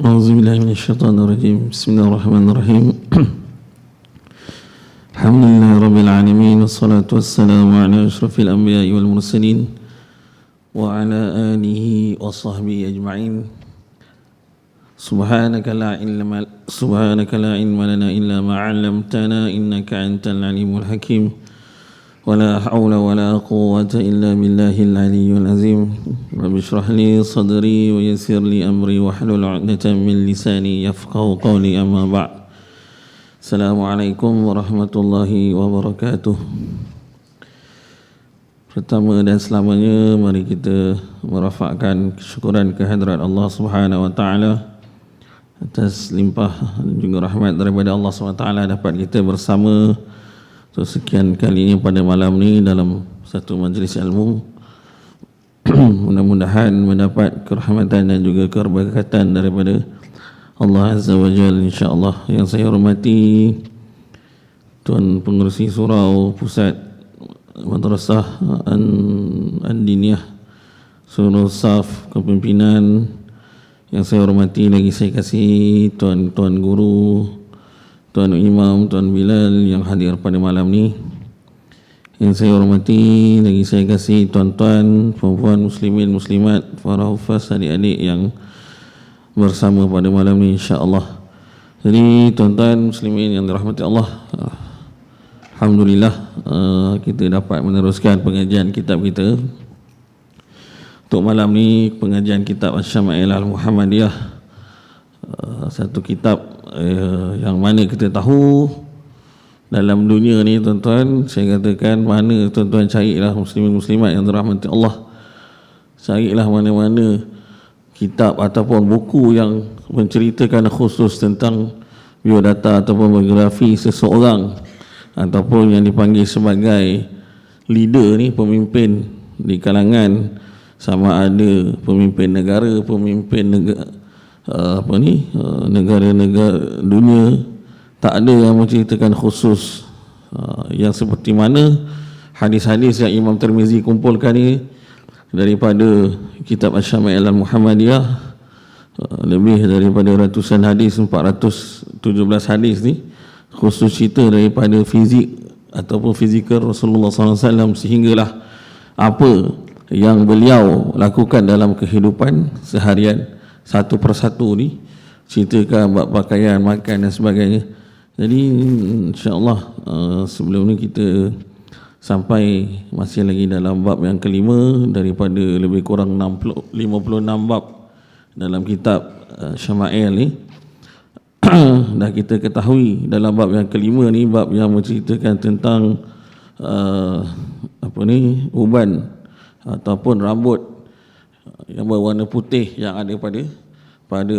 أعوذ بالله من الشيطان الرجيم. بسم الله الرحمن الرحيم. الحمد لله رب العالمين، والصلاة والسلام على أشرف الأنبياء والمرسلين وعلى آله وصحبه أجمعين. سبحانك لا علم لنا إلا ما علمتنا إنك أنت العليم الحكيم. ولا حول ولا قوة إلا بالله العلي العظيم. رب اشرح لي صدري ويسر لي أمري واحلل عقدة من لساني يفقهوا قولي. أما بعد. Assalamualaikum warahmatullahi wabarakatuh. Pertama dan selamanya, mari kita merafakkan kesyukuran kehadrat Allah Subhanahu wa taala atas limpah dan juga rahmat daripada Allah Subhanahu wa taala dapat kita bersama untuk sekian kalinya pada malam ni dalam satu majlis ilmu. Mudah-mudahan mendapat kerahmatan dan juga keberkatan daripada Allah Azza wa Jalla, insya-Allah. Yang saya hormati Tuan Pengerusi Surau Pusat Madrasah An-Diniyah Surau Saf Kepimpinan, yang saya hormati lagi saya kasih tuan-tuan guru, Tuan Imam, Tuan Bilal yang hadir pada malam ni. Yang saya hormati lagi saya kasih tuan-tuan, puan-puan, muslimin, muslimat, para hufaz, adik-adik yang bersama pada malam ni, insya-Allah. Jadi tuan-tuan muslimin yang dirahmati Allah, alhamdulillah kita dapat meneruskan pengajian kitab kita. Untuk malam ni pengajian kitab Asy-Syama'il Al-Muhammadiyah, satu kitab yang mana kita tahu dalam dunia ni tuan-tuan, saya katakan mana tuan-tuan carilah muslimin muslimat yang dirahmati Allah, carilah mana-mana kitab ataupun buku yang menceritakan khusus tentang biodata ataupun biografi seseorang ataupun yang dipanggil sebagai leader ni, pemimpin di kalangan, sama ada pemimpin negara, pemimpin negara-negara dunia, tak ada yang menceritakan khusus yang seperti mana hadis-hadis yang Imam Tirmizi kumpulkan ni daripada kitab Asy-Syama'il Al-Muhammadiyah, lebih daripada ratusan hadis, 417 hadis ni khusus cerita daripada fizik ataupun fizikal Rasulullah SAW, sehinggalah apa yang beliau lakukan dalam kehidupan seharian satu persatu ni, ceritakan bab pakaian, makan dan sebagainya. Jadi insya-Allah sebelum ni kita sampai masih lagi dalam bab yang kelima daripada lebih kurang 56 bab dalam kitab Syama'il ni. Dah kita ketahui dalam bab yang kelima ni bab yang menceritakan tentang uban ataupun rambut yang berwarna putih yang ada pada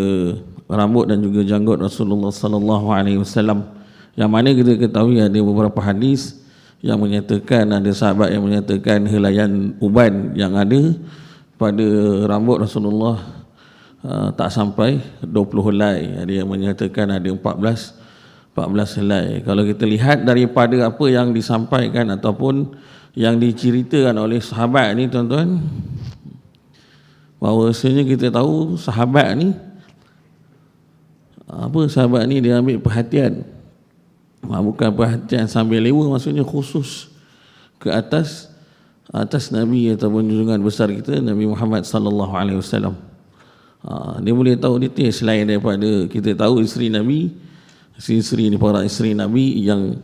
rambut dan juga janggut Rasulullah sallallahu alaihi wasallam, yang mana kita ketahui ada beberapa hadis yang menyatakan, ada sahabat yang menyatakan helaian uban yang ada pada rambut Rasulullah tak sampai 20 helai, ada yang menyatakan ada 14 helai. Kalau kita lihat daripada apa yang disampaikan ataupun yang diceritakan oleh sahabat ni tuan-tuan, bahawasanya kita tahu sahabat ni dia ambil perhatian, bukan perhatian sambil lewa, maksudnya khusus ke atas Nabi ataupun junjungan besar kita Nabi Muhammad sallallahu alaihi wasallam. Dia boleh tahu detail selain daripada kita tahu isteri Nabi, para isteri Nabi yang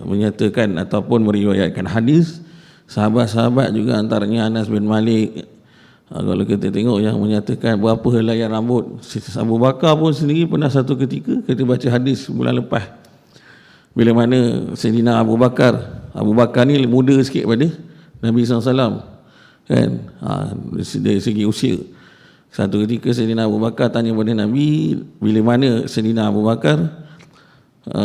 menyatakan ataupun meriwayatkan hadis. Sahabat-sahabat juga antaranya Anas bin Malik, kalau kita tengok yang menyatakan berapa helaian rambut. Abu Bakar pun sendiri pernah satu ketika, kita baca hadis bulan lepas, bila mana Sayyidina Abu Bakar ni muda sikit pada Nabi SAW kan, dari segi usia. Satu ketika Sayyidina Abu Bakar tanya pada Nabi, bila mana Sayyidina Abu Bakar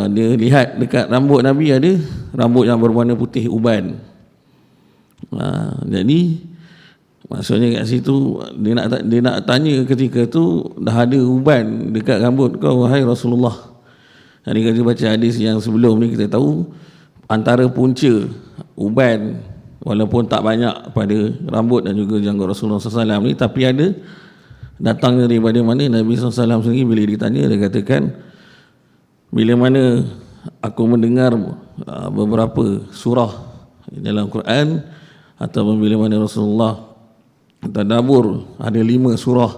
dia lihat dekat rambut Nabi ada rambut yang berwarna putih uban. Jadi maksudnya kat situ dia nak tanya ketika tu dah ada uban dekat rambut kau wahai Rasulullah. Jadi kita baca hadis yang sebelum ni kita tahu antara punca uban walaupun tak banyak pada rambut dan juga janggut Rasulullah SAW ni, tapi ada datang daripada mana? Nabi SAW sendiri bila ditanya, dia katakan, bila mana aku mendengar beberapa surah dalam Quran, ataupun bila mana Rasulullah tadabbur ada 5 surah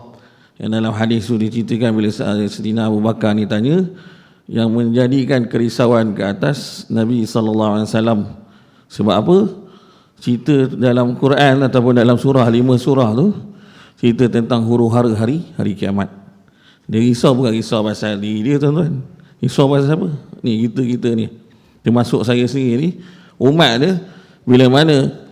yang dalam hadis itu diceritakan bila Sayyidina Abu Bakar ni tanya, yang menjadikan kerisauan ke atas Nabi SAW. Sebab apa? Cerita dalam Quran ataupun dalam surah, 5 surah tu cerita tentang huru-hara hari kiamat. Dia risau bukan risau pasal diri dia, tuan-tuan. Risau pasal siapa? Ni kita ni, termasuk saya sendiri ni, umat dia. Bila mana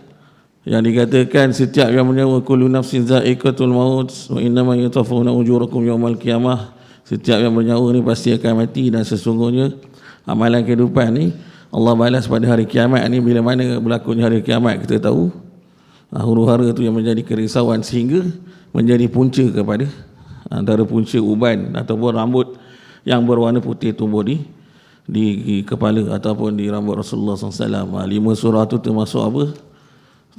yang dikatakan setiap yang menyawa kullu nafsin za'iqatul maut wa innama yatawaffawna ujurakum yaumal qiyamah, setiap yang bernyawa ni pasti akan mati, dan sesungguhnya amalan kehidupan ni Allah balas pada hari kiamat ni. Bila mana berlakunya hari kiamat, kita tahu huru-hara tu yang menjadi kerisauan, sehingga menjadi punca kepada antara punca uban ataupun rambut yang berwarna putih tumbuh di kepala ataupun di rambut Rasulullah SAW. 5 surah tu termasuk apa?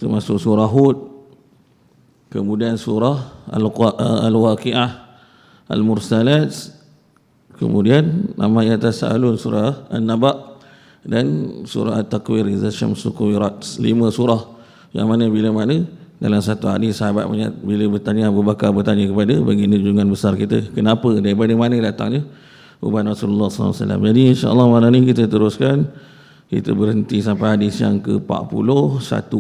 Termasuk surah Hud, kemudian surah Al-Waqi'ah, Al-Mursalat, kemudian nama yatasa'alun, surah An-Naba, dan surah At-Takwir, Iza Syamsu Kuwirat. 5 surah yang mana bila mana dalam satu hadis sahabat bila bertanya, Abu Bakar bertanya kepada baginda junjungan besar kita, kenapa, daripada mana datangnya uban Rasulullah SAW. Jadi insya-Allah malam ni kita teruskan, kita berhenti sampai hadis yang ke-41.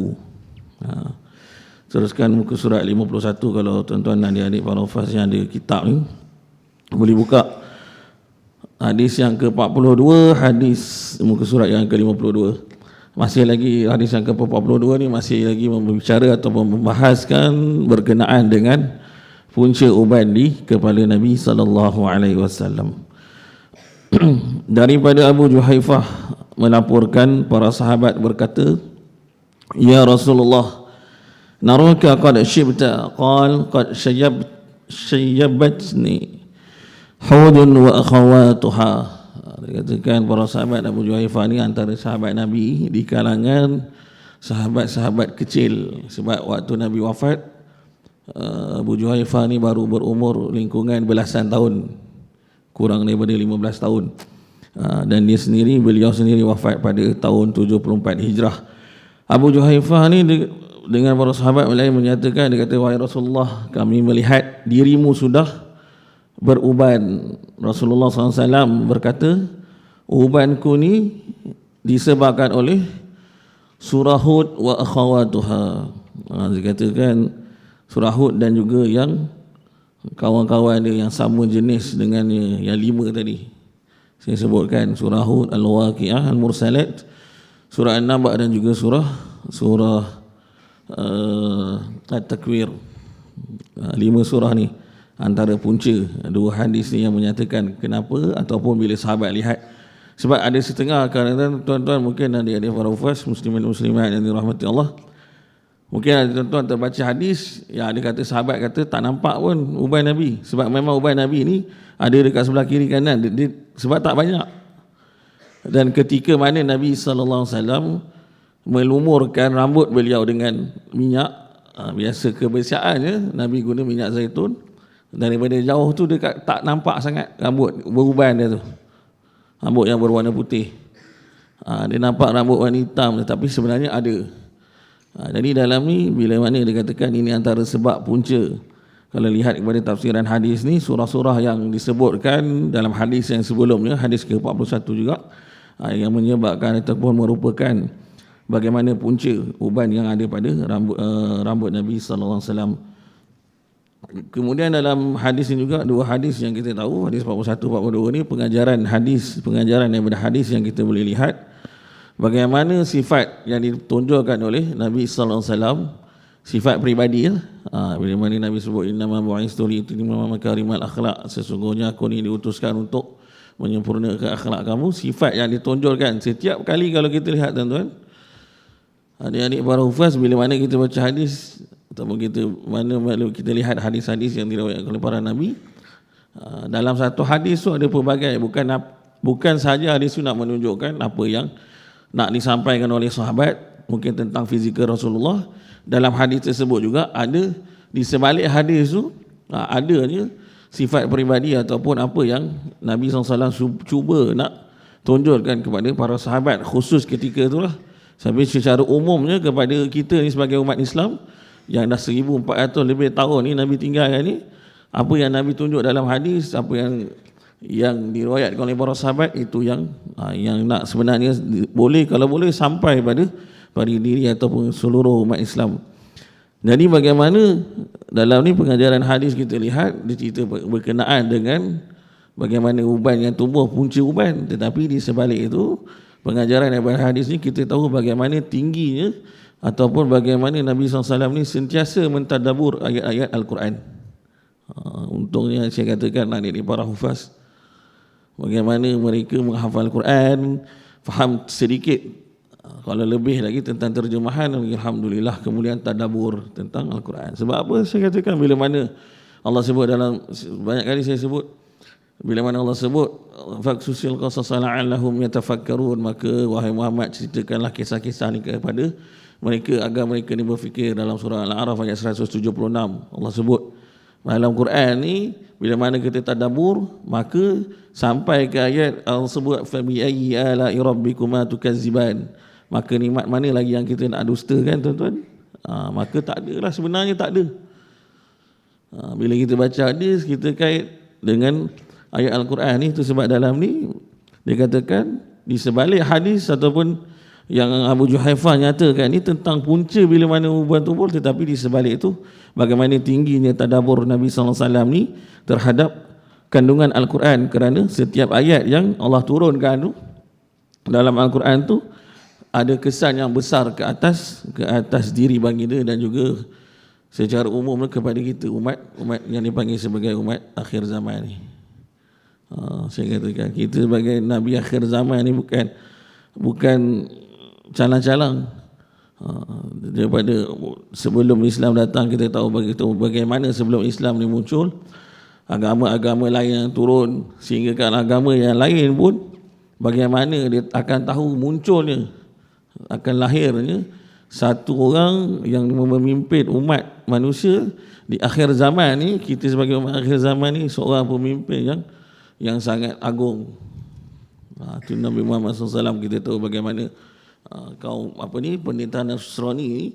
Teruskan muka surat 51. Kalau tuan-tuan dan adik-adik para hafaz yang ada kitab ni, boleh buka hadis yang ke-42, hadis muka surat yang ke-52. Masih lagi hadis yang ke-42 ni masih lagi berbicara atau membahaskan berkenaan dengan punca uban di kepala Nabi SAW. Daripada Abu Juhaifah melaporkan, para sahabat berkata, ya Rasulullah, naraka qad shibta, qal qad shayyabatni hudun wa akhawatuha. Dikatakan para sahabat Abu Juhaifah ni antara sahabat Nabi di kalangan sahabat-sahabat kecil. Sebab waktu Nabi wafat, Abu Juhaifah ni baru berumur lingkungan belasan tahun, kurang daripada 15 tahun. Dan beliau sendiri wafat pada tahun 74 Hijrah. Abu Juhaifah ni dengan para sahabat lain menyatakan, dia kata, wahai Rasulullah, kami melihat dirimu sudah beruban. Rasulullah SAW berkata, ubanku ni disebabkan oleh surah Hud wa akhawatuha. Dikatakan surah Hud dan juga yang kawan-kawan dia yang sama jenis dengannya, yang 5 tadi saya sebutkan, surah Hud, Al-Waqi'ah, Al-Mursalat, surah An-Naba, dan juga surah At-Takwir. 5 surah ni antara punca 2 hadis ni yang menyatakan kenapa, ataupun bila sahabat lihat. Sebab ada setengah kadang-kadang tuan-tuan, mungkin adik-adik para hufaz muslimin muslimat yang dirahmati Allah, mungkin ada tuan-tuan terbaca hadis yang ada kata sahabat kata tak nampak pun uban Nabi. Sebab memang uban Nabi ni ada dekat sebelah kiri kanan, sebab tak banyak. Dan ketika mana Nabi SAW melumurkan rambut beliau dengan minyak, biasa kebiasaannya Nabi guna minyak zaitun, daripada jauh tu dia tak nampak sangat rambut beruban dia tu, rambut yang berwarna putih. Dia nampak rambut warna hitam, tetapi sebenarnya ada. Jadi dalam ni bila mana dikatakan ini antara sebab punca, kalau lihat kepada tafsiran hadis ni, surah-surah yang disebutkan dalam hadis yang sebelumnya, hadis ke-41 juga, yang menyebabkan ataupun merupakan bagaimana punca uban yang ada pada rambut Nabi SAW. Kemudian dalam hadis ini juga 2 hadis yang kita tahu, hadis 41-42 ni pengajaran daripada hadis yang kita boleh lihat bagaimana sifat yang ditunjukkan oleh Nabi SAW, sifat peribadi ya. Bila mana Nabi sebut innama bu'istu liutimma makarimal akhlak, sesungguhnya aku ni diutuskan untuk menyempurnakan akhlak kamu. Sifat yang ditunjukkan setiap kali kalau kita lihat, tuan-tuan, adik-adik para hufaz, bila mana kita baca hadis ataupun kita lihat hadis-hadis yang diriwayatkan oleh para Nabi, dalam satu hadis tu ada pelbagai, bukan sahaja hadis tu nak menunjukkan apa yang nak disampaikan oleh sahabat, mungkin tentang fizikal Rasulullah. Dalam hadis tersebut juga ada di sebalik hadis tu adanya sifat peribadi ataupun apa yang Nabi SAW cuba nak tunjukkan kepada para sahabat khusus ketika itulah. Tapi secara umumnya kepada kita ni sebagai umat Islam yang dah 1400 lebih tahun ni Nabi tinggalkan ni, apa yang Nabi tunjuk dalam hadis, apa yang diriwayatkan oleh para sahabat, itu yang nak sebenarnya boleh, kalau boleh sampai pada diri ataupun seluruh umat Islam. Jadi bagaimana dalam ni pengajaran hadis kita lihat dia cerita berkenaan dengan bagaimana uban yang tumbuh punca uban, tetapi di sebalik itu pengajaran daripada hadis ni kita tahu bagaimana tingginya ataupun bagaimana Nabi SAW ni sentiasa mentadabbur ayat-ayat Al-Quran. Untungnya saya katakan adik para hufaz, bagaimana mereka menghafal Quran, faham sedikit, kalau lebih lagi tentang terjemahan, alhamdulillah, kemudian tadabbur tentang Al-Quran. Sebab apa saya katakan, bila mana Allah sebut dalam, banyak kali saya sebut, bila mana Allah sebut faqsusil qasasa la'allahum yatafakkarun, maka wahai Muhammad ceritakanlah kisah-kisah ni kepada mereka agar mereka ni berfikir. Dalam surah Al-A'raf ayat 176 Allah sebut dalam Quran ni, bila mana kita tadabbur, maka sampai ke ayat Allah sebut fa bi ayyi ala'i rabbikuma tukazziban, maka nikmat mana lagi yang kita nak dustakan tuan-tuan? Maka tak ada lah, sebenarnya tak ada. Bila kita baca hadis, kita kait dengan ayat Al-Quran ni, itu sebab dalam ni dia katakan di sebalik hadis ataupun yang Abu Juhaifah nyatakan ni tentang punca bila mana uban tumbuh, tetapi di sebalik itu bagaimana tingginya tadabbur Nabi SAW ni terhadap kandungan Al-Quran, kerana setiap ayat yang Allah turunkan tu dalam Al-Quran tu ada kesan yang besar ke atas diri baginda dan juga secara umum kepada kita umat yang dipanggil sebagai umat akhir zaman ni. Saya katakan kita sebagai Nabi akhir zaman ni bukan calang-calang. Daripada sebelum Islam datang, kita tahu bagaimana sebelum Islam ni muncul, agama-agama lain yang turun, sehingga kan agama yang lain pun bagaimana dia akan tahu munculnya, akan lahirnya satu orang yang memimpin umat manusia di akhir zaman ni. Kita sebagai umat akhir zaman ni seorang pemimpin yang sangat agung. Itu Nabi Muhammad SAW. Kita tahu bagaimana kaum pendeta Nasrani ni,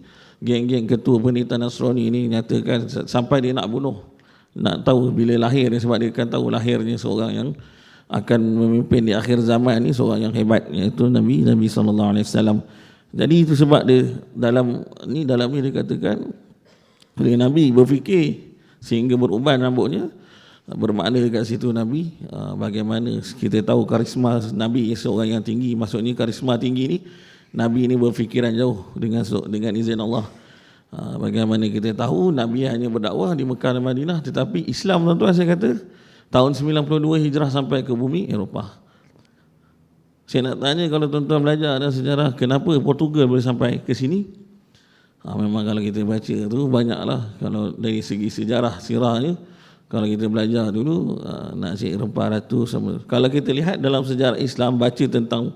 geng-geng ketua pendeta Nasrani ni nyatakan sampai dia nak bunuh, nak tahu bila lahir dia, sebab dia kan tahu lahirnya seorang yang akan memimpin di akhir zaman ni, seorang yang hebat, iaitu Nabi SAW. Jadi itu sebab dia dalam ni dia katakan bila Nabi berfikir sehingga beruban rambutnya, bermakna dekat situ Nabi bagaimana kita tahu karisma Nabi seorang yang tinggi. Maksudnya karisma tinggi ni, Nabi ni berfikiran jauh dengan izin Allah. Bagaimana kita tahu Nabi hanya berdakwah di Mekah dan Madinah, tetapi Islam tuan-tuan saya kata tahun 92 hijrah sampai ke bumi Eropah. Saya nak tanya, kalau tuan-tuan belajar dalam sejarah, kenapa Portugal boleh sampai ke sini? Memang kalau kita baca tu banyaklah, kalau dari segi sejarah sirahnya, kalau kita belajar dulu nak cik rempah ratu sama. Kalau kita lihat dalam sejarah Islam, baca tentang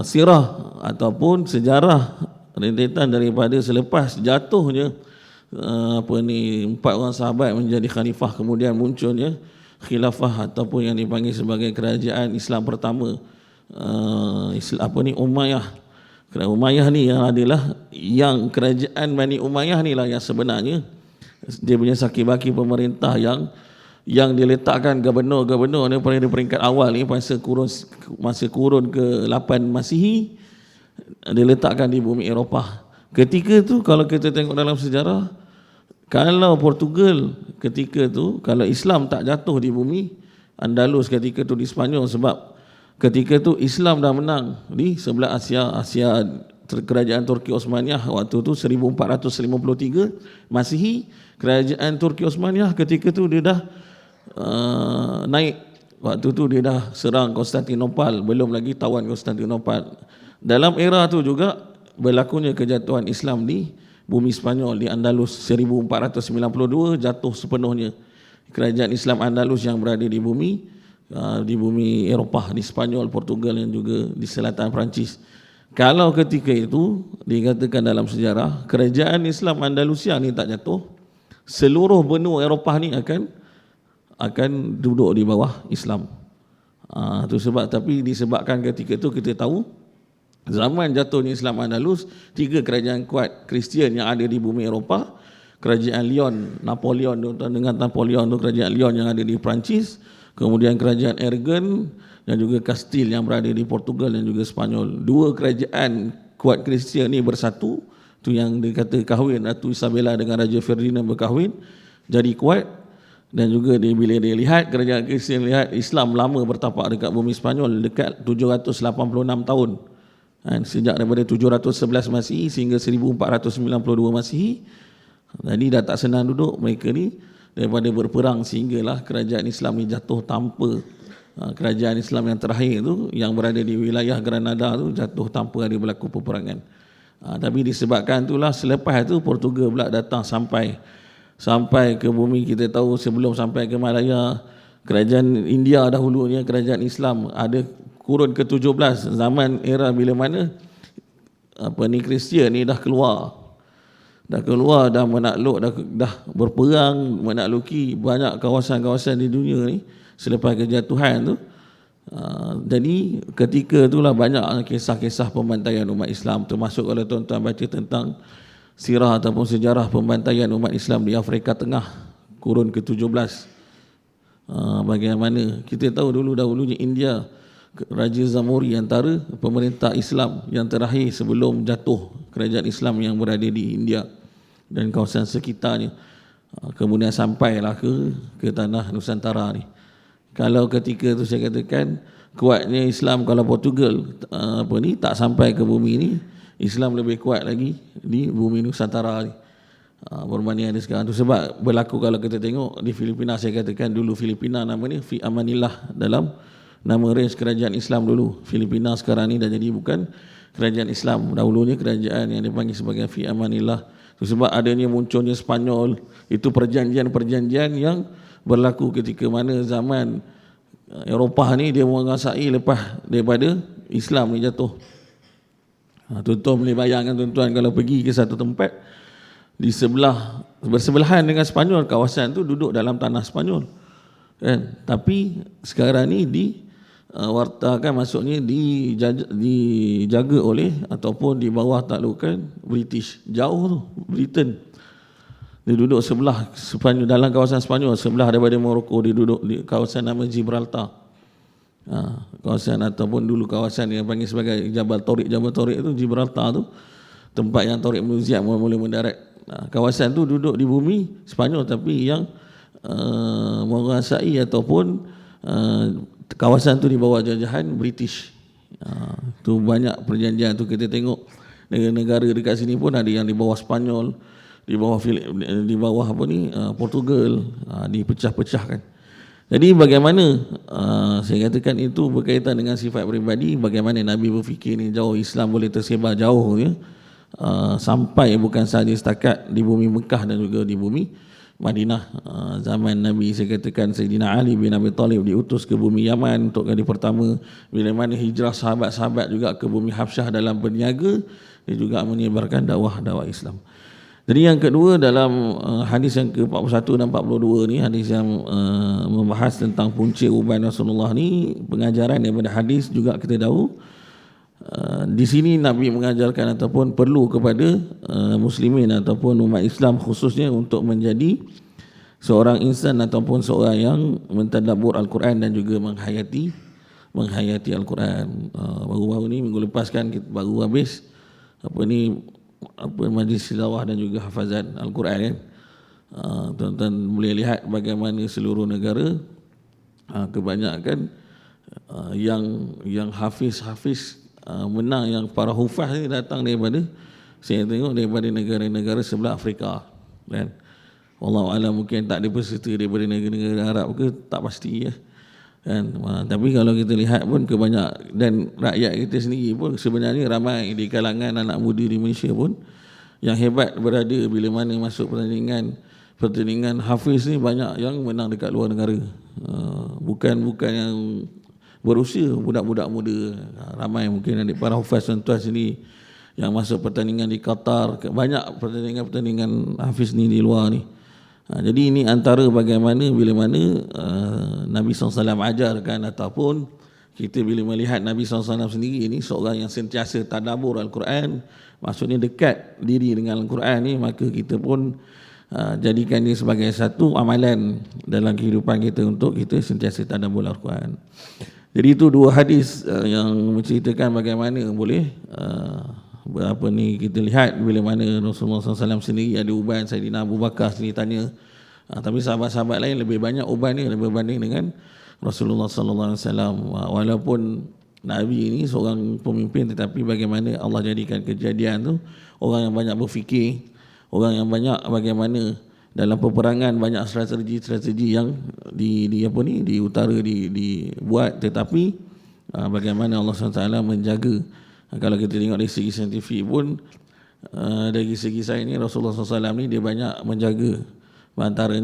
sirah ataupun sejarah rentetan daripada selepas jatuhnya empat orang sahabat menjadi khalifah, kemudian munculnya khilafah ataupun yang dipanggil sebagai kerajaan Islam pertama, Umayyah. Kerana Umayyah ni yang adalah yang kerajaan Bani Umayyah ni lah yang sebenarnya dia punya saki-baki pemerintah yang diletakkan gubernur-gubernur ni pada peringkat awal ni masa kurun ke-8 Masihi, diletakkan di bumi Eropah. Ketika tu kalau kita tengok dalam sejarah, kalau Portugal ketika tu, kalau Islam tak jatuh di bumi Andalus ketika tu di Spanyol, sebab ketika tu Islam dah menang di sebelah Asia kerajaan Turki Osmaniyah waktu tu 1453 Masihi. Kerajaan Turki Osmaniyah ketika tu dia dah naik, waktu tu dia dah serang Konstantinopel, belum lagi tawan Konstantinopel. Dalam era tu juga berlakunya kejatuhan Islam di bumi Spanyol, di Andalus 1492 jatuh sepenuhnya kerajaan Islam Andalus yang berada di bumi Eropah, di Spanyol, Portugal dan juga di selatan Perancis. Kalau ketika itu dikatakan dalam sejarah kerajaan Islam Andalusia ni tak jatuh, seluruh benua Eropah ni akan duduk di bawah Islam. Itu sebab, tapi disebabkan ketika itu kita tahu zaman jatuhnya Islam Andalus, 3 kerajaan kuat Kristian yang ada di bumi Eropah, kerajaan Lyon, Napoleon dengan Napoleon tu, kerajaan Lyon yang ada di Perancis, kemudian kerajaan Aragon dan juga Kastil yang berada di Portugal dan juga Spanyol. 2 kerajaan kuat Kristian ni bersatu, tu yang dikata kahwin Ratu Isabella dengan Raja Ferdinand berkahwin, jadi kuat. Dan juga bila dia lihat kerajaan Kristian, lihat Islam lama bertapak dekat bumi Spanyol dekat 786 tahun, sejak daripada 711 Masihi sehingga 1492 Masihi. Jadi dah tak senang duduk mereka ni, daripada berperang sehinggalah kerajaan Islam ni jatuh tanpa kerajaan Islam yang terakhir tu yang berada di wilayah Granada tu jatuh tanpa ada berlaku peperangan. Tapi disebabkan itulah selepas itu Portugal pula datang sampai ke bumi. Kita tahu sebelum sampai ke Malaya, kerajaan India dahulunya kerajaan Islam ada kurun ke-17, zaman era bila mana Kristian ni dah keluar dah menakluk, dah berperang menakluki banyak kawasan-kawasan di dunia ni selepas kejatuhan tu. Jadi ketika itulah banyak kisah-kisah pembantaian umat Islam, termasuk kalau tuan-tuan baca tentang sirah ataupun sejarah pembantaian umat Islam di Afrika Tengah kurun ke-17. Bagaimana kita tahu dahulunya India, Raja Zamori antara pemerintah Islam yang terakhir sebelum jatuh kerajaan Islam yang berada di India dan kawasan sekitarnya. Kemudian sampailah ke tanah Nusantara ni. Kalau ketika tu saya katakan kuatnya Islam, kalau Portugal tak sampai ke bumi ni, Islam lebih kuat lagi di bumi Nusantara ni berbanding ada sekarang tu. Sebab berlaku kalau kita tengok di Filipina, saya katakan dulu Filipina namanya Fi Amanillah, dalam nama range kerajaan Islam dulu. Filipina sekarang ni dah jadi bukan kerajaan Islam, dahulunya kerajaan yang dipanggil sebagai Fi Amanillah. Itu sebab adanya munculnya Spanyol, itu perjanjian-perjanjian yang berlaku ketika mana zaman Eropah ni dia menguasai lepas daripada Islam ni jatuh. Tuan-tuan boleh bayangkan tuan-tuan kalau pergi ke satu tempat di bersebelahan dengan Spanyol, kawasan tu duduk dalam tanah Spanyol kan, tapi sekarang ni diwartakan, maksudnya dijaga oleh ataupun di bawah taklukan British. Jauh tu Britain, dia duduk sebelah Spanyol, dalam kawasan Spanyol, sebelah daripada Morocco. Dia duduk di kawasan nama Gibraltar, kawasan ataupun dulu kawasan yang panggil sebagai Jabal Tariq itu Gibraltar tu, tempat yang Tariq Ibn Ziyad mula mendarat. Kawasan tu duduk di bumi Spanyol, tapi yang menguasai ataupun kawasan tu di bawah jajahan British. Tu banyak perjanjian tu. Kita tengok negara-negara dekat sini pun ada yang di bawah Spanyol, di bawah Portugal, dipecah-pecahkan. Jadi bagaimana saya katakan itu berkaitan dengan sifat peribadi, bagaimana Nabi berfikir ni jauh, Islam boleh tersebar jauh ya, sampai bukan sahaja setakat di bumi Mekah dan juga di bumi Madinah. Zaman Nabi, saya katakan Sayyidina Ali bin Abi Talib diutus ke bumi Yaman untuk kali pertama. Bila mana hijrah sahabat-sahabat juga ke bumi Habsyah dalam berniaga, dia juga menyebarkan dakwah Islam. Jadi yang kedua, dalam hadis yang ke-41 dan 42 ni, hadis yang membahas tentang punca uban Rasulullah ni, pengajaran daripada hadis juga kita tahu di sini Nabi mengajarkan ataupun perlu kepada muslimin ataupun umat Islam khususnya untuk menjadi seorang insan ataupun seorang yang mentadabbur Al-Quran dan juga menghayati Al-Quran. Baru-baru ni minggu lepas kan kita baru habis majlis tilawah dan juga hafazan Al-Quran kan. Tuan-tuan boleh lihat bagaimana seluruh negara kebanyakan yang hafiz menang, yang para hufaz ni datang daripada, saya tengok daripada negara-negara sebelah Afrika kan. Wallahu a'lam, mungkin tak ada peserta daripada negara-negara Arab ke, tak pasti ya kan. Tapi kalau kita lihat pun kebanyak, dan rakyat kita sendiri pun sebenarnya ramai di kalangan anak muda di Malaysia pun yang hebat berada bila mana masuk pertandingan hafiz ni, banyak yang menang dekat luar negara. Bukan yang berusia, budak-budak muda. Ramai mungkin ada para hufaz tuan-tuan sini yang masuk pertandingan di Qatar. Banyak pertandingan hafiz ni di luar ni. Jadi ini antara bagaimana bila mana Nabi SAW ajarkan, ataupun kita bila melihat Nabi SAW sendiri ini seorang yang sentiasa tadabbur Al-Quran, maksudnya dekat diri dengan Al-Quran ni, maka kita pun jadikan dia sebagai satu amalan dalam kehidupan kita untuk kita sentiasa tadabbur Al-Quran. Jadi itu dua hadis yang menceritakan bagaimana boleh berapa ni kita lihat bila mana Rasulullah SAW sendiri ada uban, Saidina Abu Bakar sendiri tanya, tapi sahabat-sahabat lain lebih banyak uban ni berbanding dengan Rasulullah SAW. Walaupun Nabi ini seorang pemimpin, tetapi bagaimana Allah jadikan kejadian tu, orang yang banyak berfikir, orang yang banyak bagaimana dalam peperangan banyak strategi-strategi yang di utara dibuat, tetapi bagaimana Allah SWT menjaga. Kalau kita tengok dari segi saintifik pun, dari segi sains ni Rasulullah SAW ni dia banyak menjaga. Antara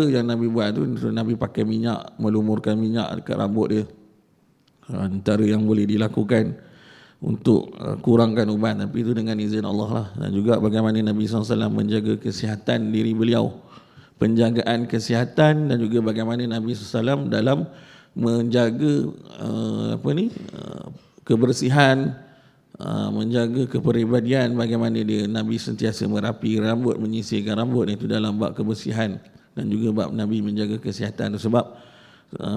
yang Nabi buat tu, Nabi pakai minyak, melumurkan minyak dekat rambut dia, antara yang boleh dilakukan untuk kurangkan uban, tapi itu dengan izin Allah lah. Dan juga bagaimana Nabi SAW menjaga kesihatan diri beliau, penjagaan kesihatan, dan juga bagaimana Nabi SAW dalam menjaga kebersihan, menjaga kepribadian, bagaimana dia Nabi sentiasa merapi rambut, menyisirkan rambut, itu dalam bab kebersihan dan juga bab Nabi menjaga kesihatan. Sebab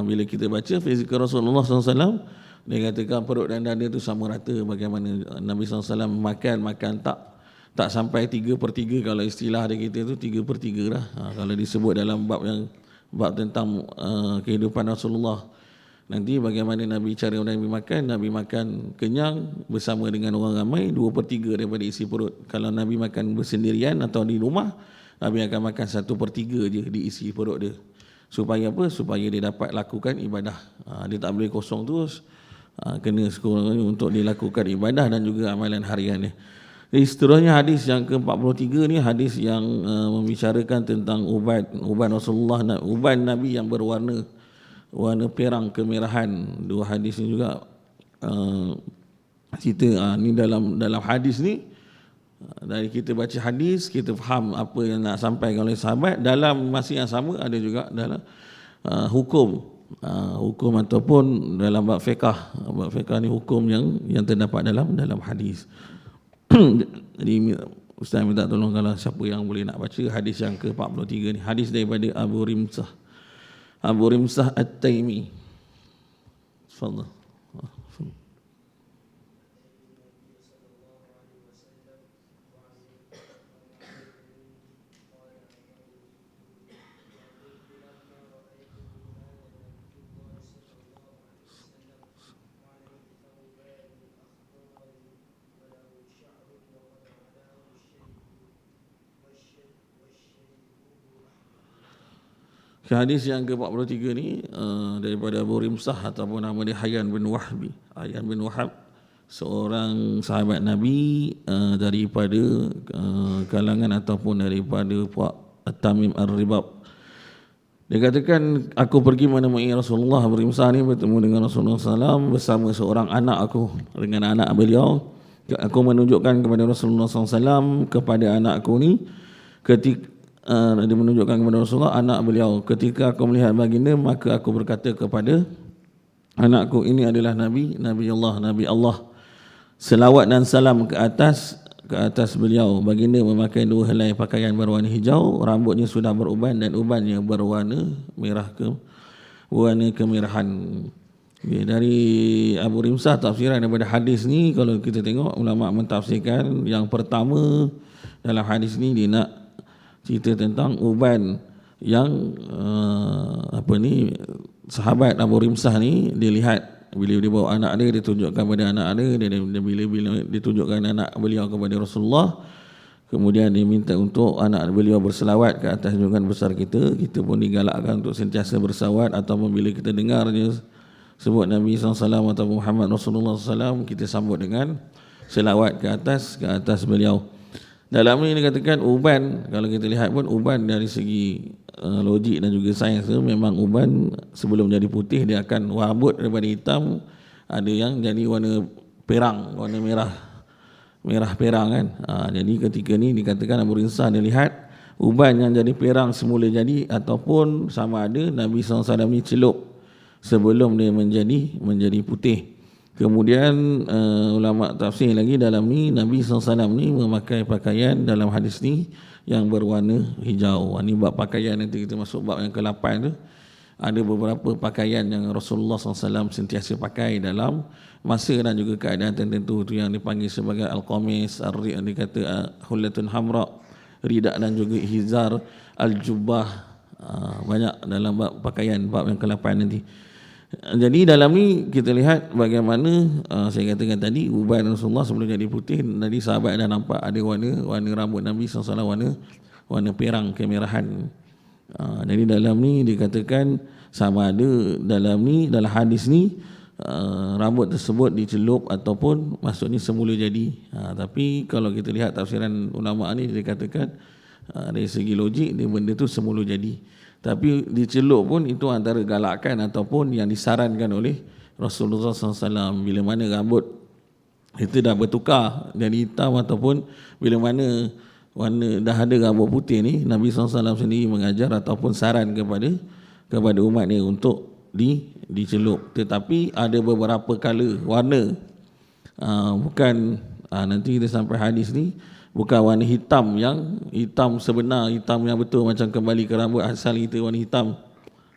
bila kita baca fizikal Rasulullah SAW, dia katakan perut dan dada itu sama rata. Bagaimana Nabi SAW makan tak sampai 3/3, kalau istilah dia kita itu 3/3 lah. Kalau disebut dalam bab tentang kehidupan Rasulullah, nanti bagaimana Nabi makan kenyang bersama dengan orang ramai, 2/3 daripada isi perut. Kalau Nabi makan bersendirian atau di rumah, Nabi akan makan 1/3 je diisi perut dia. Supaya apa? Supaya dia dapat lakukan ibadah. Dia tak boleh kosong terus, kena sekurang-kurangnya untuk dilakukan ibadah dan juga amalan harian dia. Seterusnya hadis yang ke-43 ni, hadis yang membicarakan tentang uban Rasulullah, uban Nabi yang berwarna perang kemerahan. Dua hadis ni juga cerita ni dalam hadis ni, dari kita baca hadis kita faham apa yang nak sampaikan oleh sahabat. Dalam masa yang sama ada juga dalam hukum ataupun dalam bab fiqh. Bab fiqh ni hukum yang terdapat dalam hadis. Jadi Ustaz minta tolong kalau siapa yang boleh nak baca hadis yang ke-43 ni. Hadis daripada Abu Rimsah At-Taimi. Tafadhal. Hadis yang ke-43 ni daripada Abu Rimsah, ataupun nama dia Hayyan bin Wahab, seorang sahabat Nabi daripada kalangan ataupun daripada Puak At-Tamim Ar-Ribab. Dia katakan, aku pergi menemui Rasulullah. Abu Rimsah ni bertemu dengan Rasulullah SAW bersama seorang anak aku, dengan anak beliau. Aku menunjukkan kepada Rasulullah SAW kepada anakku ni, dia menunjukkan kepada Rasulullah anak beliau. Ketika aku melihat baginda, maka aku berkata kepada anakku, ini adalah Nabi Allah. Selawat dan salam ke atas beliau. Baginda memakai 2 helai pakaian berwarna hijau, rambutnya sudah beruban dan ubannya berwarna kemerahan. Dari Abu Rimsah tafsiran daripada hadis ni, kalau kita tengok ulama mentafsirkan, yang pertama dalam hadis ni dia nak cerita tentang uban yang sahabat Abu Rimsah ni dia lihat bila dia bawa anak dia tunjukkan pada anak dia, bila dia tunjukkan anak beliau kepada Rasulullah, kemudian dia minta untuk anak beliau berselawat ke atas junjungan besar kita pun digalakkan untuk sentiasa berselawat, ataupun bila kita dengar dia sebut Nabi SAW atau Muhammad Rasulullah SAW, kita sambut dengan selawat ke atas beliau. Dalam ini dikatakan uban, kalau kita lihat pun uban dari segi logik dan juga sains tu, memang uban sebelum jadi putih dia akan rambut daripada hitam, ada yang jadi warna perang, warna merah perang kan. Jadi ketika ni dikatakan Abu Rimsah dia lihat uban yang jadi perang semula jadi, ataupun sama ada Nabi SAW ni celup sebelum dia menjadi putih. Kemudian ulama tafsir lagi dalam ni, Nabi SAW ni memakai pakaian dalam hadis ni yang berwarna hijau. Ini bab pakaian, nanti kita masuk bab yang ke-8 tu. Ada beberapa pakaian yang Rasulullah SAW sentiasa pakai dalam masa dan juga keadaan tertentu, tu yang dipanggil sebagai al-qamis, yang dikata hullatun hamra, ridak dan juga hizar, al-jubbah. Banyak dalam bab pakaian, bab yang ke-8 nanti. Jadi dalam ni kita lihat bagaimana saya katakan tadi, uban Rasulullah sebelum jadi putih, tadi sahabat dah nampak ada warna rambut Nabi SAW warna perang kemerahan. Jadi dalam ni dikatakan sama ada dalam hadis ni rambut tersebut dicelup ataupun maksudnya semula jadi. Tapi kalau kita lihat tafsiran ulama ni, dikatakan dari segi logik dia benda tu semula jadi. Tapi dicelup pun itu antara galakan ataupun yang disarankan oleh Rasulullah SAW. Bila mana rambut itu dah bertukar jadi hitam, ataupun bila mana warna dah ada rambut putih ni, Nabi SAW sendiri mengajar ataupun saran kepada umat ni untuk dicelup. Tetapi ada beberapa kala warna, bukan nanti kita sampai hadis ni, bukan warna hitam yang hitam sebenar, hitam yang betul macam kembali ke rambut asal kita warna hitam.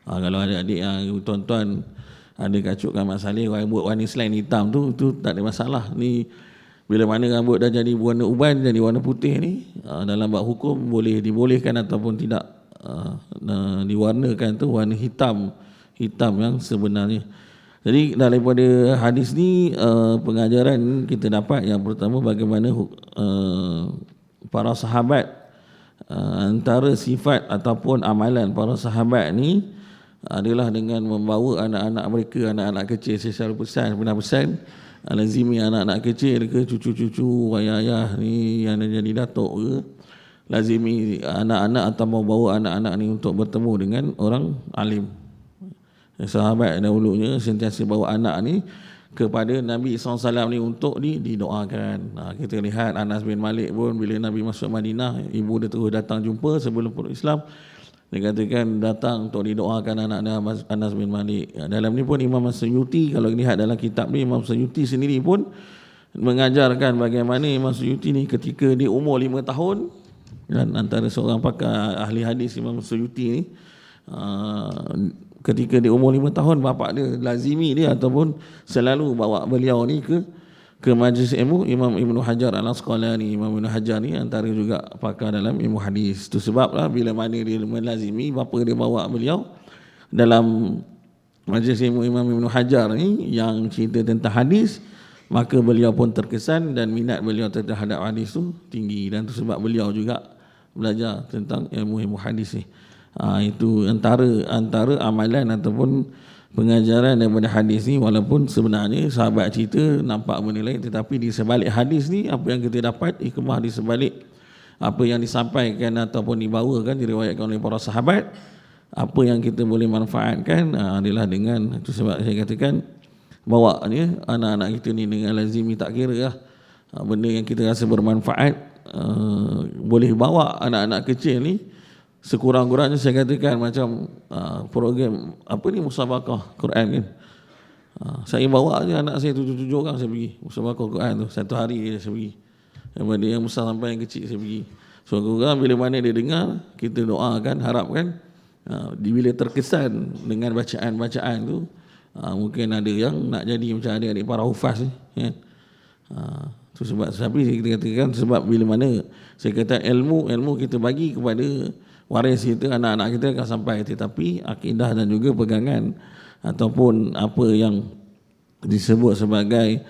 Kalau adik-adik tuan-tuan ada kacukkan Mak Saleh rambut warna selain hitam tu tak ada masalah. Ni bila mana rambut dah jadi warna uban, jadi warna putih ni, dalam bab hukum boleh dibolehkan ataupun tidak diwarnakan tu warna hitam yang sebenarnya. Jadi daripada hadis ni pengajaran kita dapat yang pertama, bagaimana para sahabat, antara sifat ataupun amalan para sahabat ni adalah dengan membawa anak-anak mereka, anak-anak kecil secara pesan lazimi anak-anak kecil ke cucu-cucu ayah-ayah ni yang jadi datuk ke, lazimi anak-anak atau membawa anak-anak ni untuk bertemu dengan orang alim. Sahabat dahulunya sentiasa bawa anak ni kepada Nabi SAW ni untuk didoakan. Kita lihat Anas bin Malik pun bila Nabi masuk Madinah, ibu dia terus datang jumpa sebelum peluk Islam. Dia katakan datang untuk didoakan anak Anas bin Malik. Dalam ni pun Imam Suyuti, kalau lihat dalam kitab ni, Imam Suyuti sendiri pun mengajarkan bagaimana Imam Suyuti ni ketika dia umur 5 tahun, dan antara seorang pakar ahli hadis Imam Suyuti ni, ketika dia umur 5 tahun, bapak dia lazimi dia ataupun selalu bawa beliau ni ke majlis ilmu. Imam Ibn Hajar Al-Asqalani, Imam Ibn Hajar ni antara juga pakar dalam ilmu hadis. Itu sebablah bila mana dia melazimi, bapa dia bawa beliau dalam majlis ilmu Imam Ibn Hajar ni yang cerita tentang hadis, maka beliau pun terkesan dan minat beliau terhadap hadis tu tinggi. Dan itu sebab beliau juga belajar tentang ilmu hadis ni. Itu antara amalan ataupun pengajaran daripada hadis ni. Walaupun sebenarnya sahabat cerita nampak menilai, tetapi di sebalik hadis ni apa yang kita dapat hikmah di sebalik apa yang disampaikan ataupun dibawakan, diriwayatkan oleh para sahabat, apa yang kita boleh manfaatkan adalah dengan itu. Sebab saya katakan bawa ni anak-anak kita ni dengan lazimi, tak kira lah benda yang kita rasa bermanfaat, boleh bawa anak-anak kecil ni. Sekurang-kurangnya saya katakan macam program apa ni, musabaqah Quran kan. Saya bawa je anak saya 7 orang, saya pergi musabaqah Quran tu, satu hari je saya pergi. Daripada yang besar sampai yang kecil saya pergi. So orang bila mana dia dengar, kita doakan, harapkan bila terkesan dengan bacaan-bacaan tu, mungkin ada yang nak jadi macam adik-adik para hufaz ni kan. Tu sebab tapi kita katakan, sebab bila mana saya kata ilmu kita bagi kepada waris kita, anak-anak kita akan sampai, tetapi akidah dan juga pegangan ataupun apa yang disebut sebagai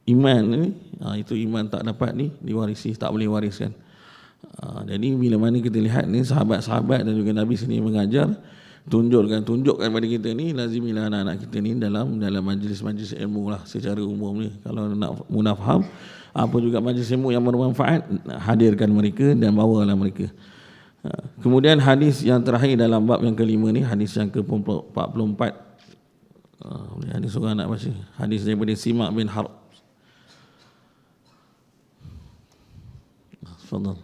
iman ni, itu iman tak dapat ni diwarisi, tak boleh wariskan. Jadi bila mana kita lihat ni sahabat-sahabat dan juga Nabi sendiri mengajar, tunjukkan pada kita ni, lazimilah anak-anak kita ni dalam majlis-majlis ilmu lah secara umum ni. Kalau nak mudah faham apa juga majlis ilmu yang bermanfaat, hadirkan mereka dan bawalah mereka. Kemudian hadis yang terakhir dalam bab yang kelima ni, hadis yang ke-44. Hadis orang nak baca. Hadis daripada Simak bin Harb. Tafadhal.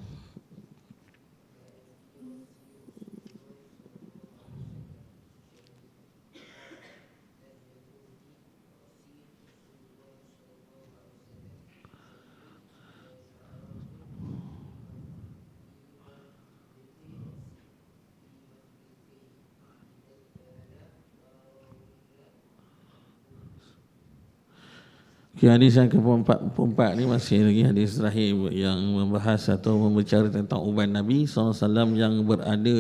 Hadis yang ke-44 ni masih lagi hadis terakhir yang membahas atau membicara tentang uban Nabi SAW yang berada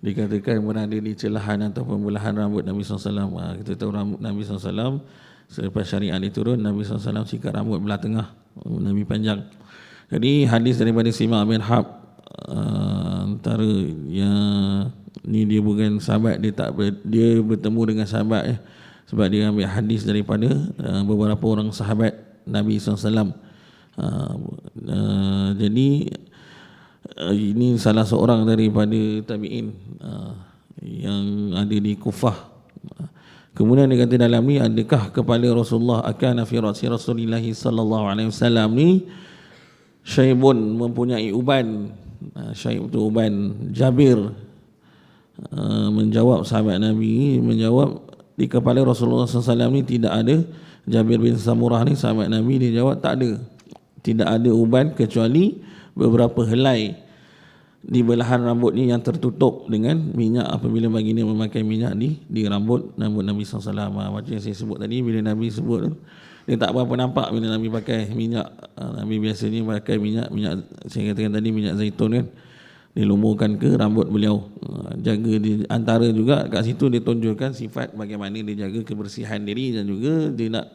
dikatakan berada di celahan atau pembelahan rambut Nabi SAW. Kita tahu rambut Nabi SAW selepas syariat diturun, Nabi SAW sikat rambut belah tengah, Nabi panjang. Jadi hadis daripada Simak bin Harb, antara yang ni dia bukan sahabat, dia bertemu dengan sahabat sebab dia ambil hadis daripada beberapa orang sahabat Nabi SAW. Jadi ini salah seorang daripada tabi'in yang ada di Kufah. Kemudian dia kata dalam ni, adakah kepala Rasulullah akan fi ra'si Rasulullah sallallahu alaihi wasallam ni syaibun, mempunyai uban. Syaib tu uban. Jabir menjawab, sahabat Nabi menjawab, di kepala Rasulullah SAW ni tidak ada. Jabir bin Samurah ni sahabat Nabi, dia jawab tak ada, tidak ada uban kecuali beberapa helai di belahan rambut ni yang tertutup dengan minyak apabila baginda memakai minyak di rambut Nabi SAW. Macam yang saya sebut tadi, bila Nabi sebut tu, dia tak berapa nampak bila Nabi pakai minyak. Nabi biasanya pakai minyak, saya katakan tadi, minyak zaitun kan, dilumurkan ke rambut beliau. Jaga di antara juga kat situ dia tunjukkan sifat bagaimana dia jaga kebersihan diri, dan juga dia nak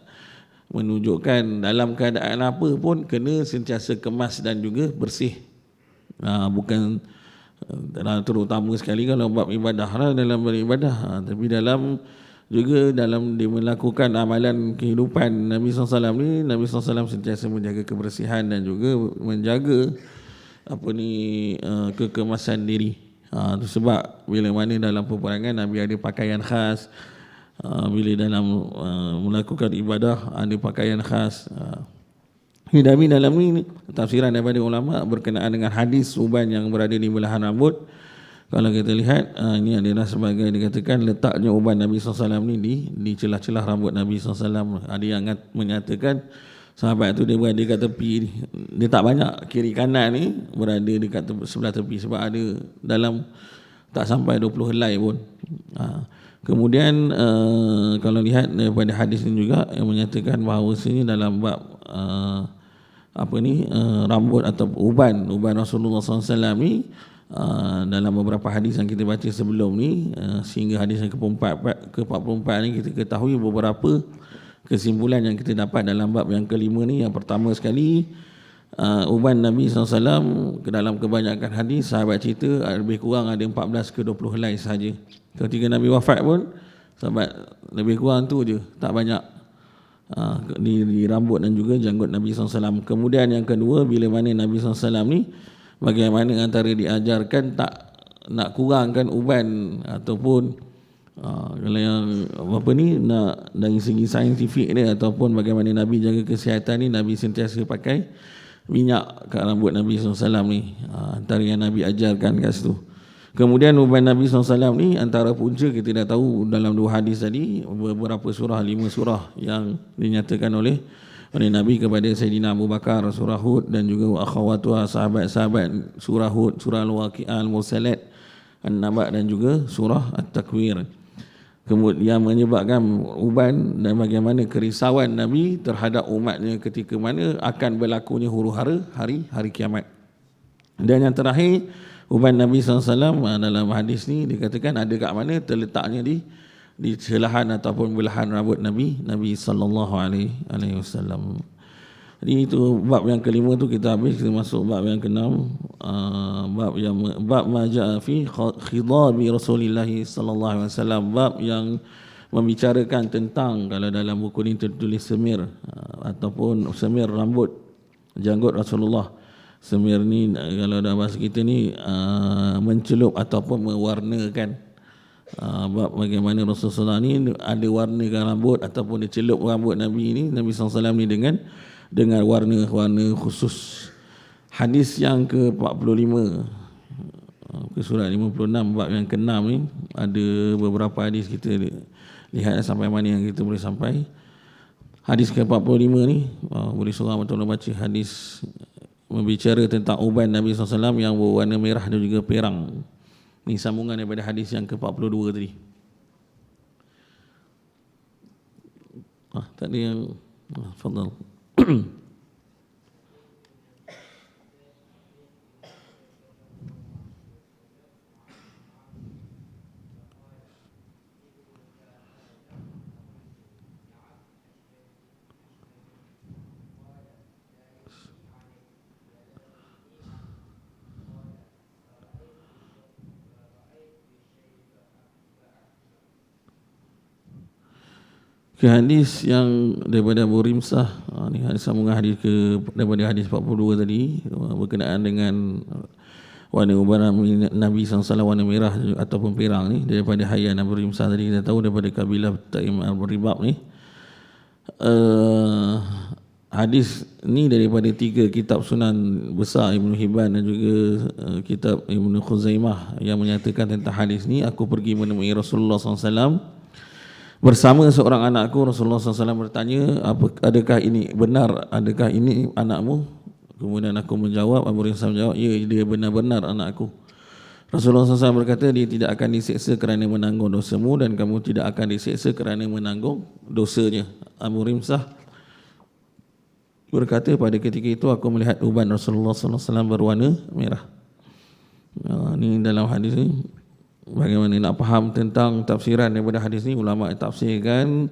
menunjukkan dalam keadaan apa pun kena sentiasa kemas dan juga bersih. Bukan terutama sekali kalau bab ibadah lah, dalam beribadah, tapi dalam juga dalam dia melakukan amalan kehidupan Nabi SAW ni, Nabi SAW sentiasa menjaga kebersihan dan juga menjaga kekemasan diri. Itu sebab bila mana dalam peperangan Nabi ada pakaian khas, bila dalam melakukan ibadah ada pakaian khas. Nabi dalam ni tafsiran daripada ulama berkenaan dengan hadis uban yang berada di belahan rambut. Kalau kita lihat, ini adalah sebagai dikatakan letaknya uban Nabi SAW ni di celah-celah rambut Nabi SAW. Ada yang menyatakan sahabat tu dia berada dekat tepi, dia tak banyak, kiri kanan ni berada dekat sebelah tepi, sebab ada dalam tak sampai 20 helai pun. Kemudian kalau lihat daripada hadis ni juga yang menyatakan bahawa sini dalam bab rambut atau uban Rasulullah SAW ni, dalam beberapa hadis yang kita baca sebelum ni, sehingga hadis yang ke-44 ni, kita ketahui beberapa kesimpulan yang kita dapat dalam bab yang kelima ni. Yang pertama sekali, uban Nabi SAW ke dalam kebanyakan hadis sahabat cerita lebih kurang ada 14 ke 20 helai sahaja. Ketika Nabi wafat pun sahabat lebih kurang tu je, tak banyak di rambut dan juga janggut Nabi SAW. Kemudian yang kedua, bila mana Nabi SAW ni bagaimana antara diajarkan tak nak kurangkan uban ataupun kalau yang nak dari segi saintifik dia ataupun bagaimana Nabi jaga kesihatan ni, Nabi sentiasa pakai minyak kat rambut Nabi SAW ni, antara yang Nabi ajarkan kat situ. Kemudian uban Nabi SAW ni antara punca kita dah tahu dalam dua hadis tadi, beberapa surah, 5 surah yang dinyatakan oleh Nabi kepada Sayyidina Abu Bakar, surah Hud dan juga akhawatuha, sahabat-sahabat, surah Hud, surah Al-Waqi'ah, Al-Mursalat, An-Naba dan juga surah At-Takwir. Kemudian menyebabkan uban dan bagaimana kerisauan Nabi terhadap umatnya ketika mana akan berlakunya huru-hara hari kiamat. Dan yang terakhir, uban Nabi SAW dalam hadis ni dikatakan ada kat mana, terletaknya di celahan ataupun belahan rambut Nabi sallallahu alaihi wasallam. Jadi itu bab yang kelima tu kita habis. Kita masuk bab yang keenam, bab majaa fi khidabi Rasulillah sallallahu alaihi wasallam, bab yang membicarakan tentang, kalau dalam buku ni tertulis semir ataupun semir rambut janggut Rasulullah. Semir ni kalau dalam bahasa kita ni mencelup ataupun mewarnakan. Bab bagaimana Rasulullah ni ada warnakan rambut ataupun dia celup rambut Nabi SAW ni dengan warna-warna khusus. Hadis yang ke-45, ke surat 56 bab yang ke-6 ni, ada beberapa hadis kita lihat sampai mana yang kita boleh sampai. Hadis ke-45 ni, boleh seorang betul baca. Hadis membicara tentang uban Nabi SAW yang berwarna merah dan juga perang. Ni sambungan daripada hadis yang ke-42 tadi. Tak ada yang fadal. Ke hadis yang daripada Abu Rimsah, ni hadis sambungan hadis daripada hadis 42 tadi, berkenaan dengan warna uban Nabi SAW warna merah ataupun pirang ni, daripada Hayyan Abu Rimsah tadi kita tahu, daripada kabilah Taim Al-Ribab ni. Hadis ni daripada 3 kitab sunan besar Ibn Hibban dan juga kitab Ibn Khuzaimah yang menyatakan tentang hadis ni. Aku pergi menemui Rasulullah SAW bersama seorang anakku. Rasulullah SAW bertanya, adakah ini benar, adakah ini anakmu? Kemudian aku menjawab, Abu Rimsah menjawab, ya, dia benar-benar anakku. Rasulullah SAW berkata, dia tidak akan diseksa kerana menanggung dosamu dan kamu tidak akan diseksa kerana menanggung dosanya. Abu Rimsah berkata, pada ketika itu aku melihat uban Rasulullah SAW berwarna merah. Ini dalam hadis ni. Bagaimana nak faham tentang tafsiran daripada hadis ni, ulama tafsirkan